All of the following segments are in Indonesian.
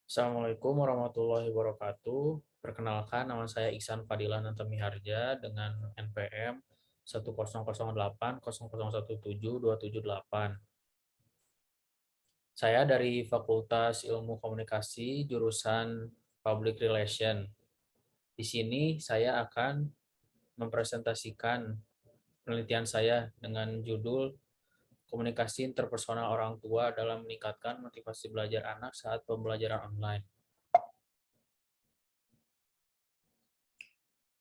Assalamualaikum warahmatullahi wabarakatuh. Perkenalkan, nama saya Iksan Fadilah Nantamiharja dengan NPM 1008080017278. Saya dari Fakultas Ilmu Komunikasi, jurusan Public Relation. Di sini saya akan mempresentasikan penelitian saya dengan judul Komunikasi Interpersonal Orang Tua dalam Meningkatkan Motivasi Belajar Anak Saat Pembelajaran Online.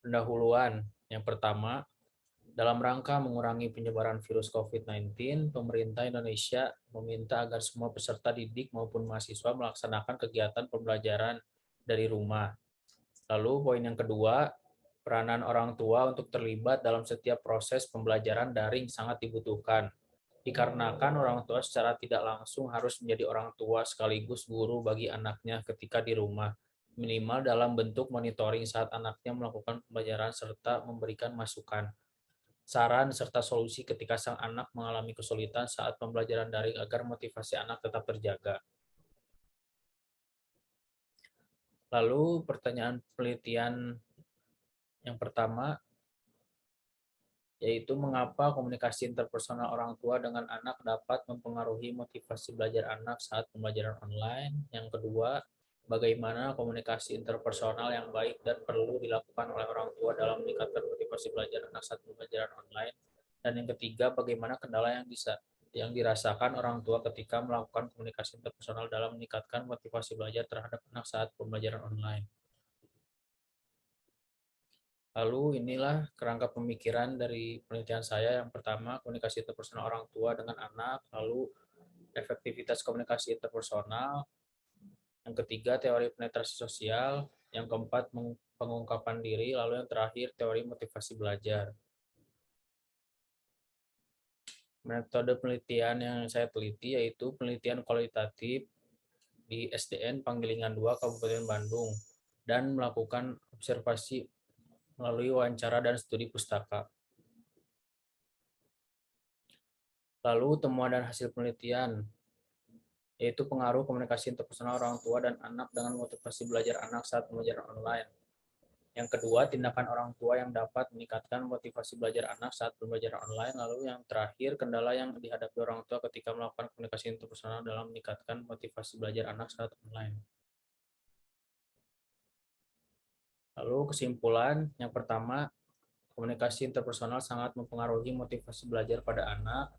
Pendahuluan. Yang pertama, dalam rangka mengurangi penyebaran virus COVID-19, pemerintah Indonesia meminta agar semua peserta didik maupun mahasiswa melaksanakan kegiatan pembelajaran dari rumah. Lalu poin yang kedua, peranan orang tua untuk terlibat dalam setiap proses pembelajaran daring sangat dibutuhkan. Dikarenakan orang tua secara tidak langsung harus menjadi orang tua sekaligus guru bagi anaknya ketika di rumah, minimal dalam bentuk monitoring saat anaknya melakukan pembelajaran serta memberikan masukan, saran, serta solusi ketika sang anak mengalami kesulitan saat pembelajaran daring agar motivasi anak tetap terjaga. Lalu pertanyaan penelitian yang pertama, yaitu mengapa komunikasi interpersonal orang tua dengan anak dapat mempengaruhi motivasi belajar anak saat pembelajaran online. Yang kedua, bagaimana komunikasi interpersonal yang baik dan perlu dilakukan oleh orang tua dalam meningkatkan motivasi belajar anak saat pembelajaran online. Dan yang ketiga, bagaimana kendala yang dirasakan orang tua ketika melakukan komunikasi interpersonal dalam meningkatkan motivasi belajar terhadap anak saat pembelajaran online. Lalu inilah kerangka pemikiran dari penelitian saya. Yang pertama, komunikasi interpersonal orang tua dengan anak, lalu efektivitas komunikasi interpersonal, yang ketiga teori penetrasi sosial, yang keempat pengungkapan diri, lalu yang terakhir teori motivasi belajar. Metode penelitian yang saya teliti yaitu penelitian kualitatif di SDN Panggilingan 2 Kabupaten Bandung dan melakukan observasi melalui wawancara dan studi pustaka. Lalu temuan dan hasil penelitian, yaitu pengaruh komunikasi interpersonal orang tua dan anak dengan motivasi belajar anak saat pembelajaran online. Yang kedua, tindakan orang tua yang dapat meningkatkan motivasi belajar anak saat pembelajaran online. Lalu yang terakhir, kendala yang dihadapi orang tua ketika melakukan komunikasi interpersonal dalam meningkatkan motivasi belajar anak saat online. Lalu kesimpulan, yang pertama, komunikasi interpersonal sangat mempengaruhi motivasi belajar pada anak.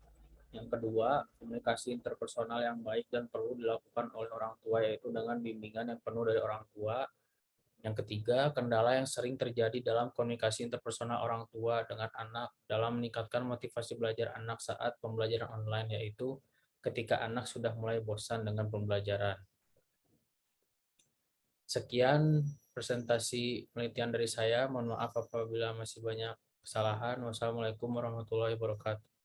Yang kedua, komunikasi interpersonal yang baik dan perlu dilakukan oleh orang tua yaitu dengan bimbingan yang penuh dari orang tua. Yang ketiga, kendala yang sering terjadi dalam komunikasi interpersonal orang tua dengan anak dalam meningkatkan motivasi belajar anak saat pembelajaran online yaitu ketika anak sudah mulai bosan dengan pembelajaran. Sekian presentasi penelitian dari saya. Mohon maaf apabila masih banyak kesalahan. Wassalamualaikum warahmatullahi wabarakatuh.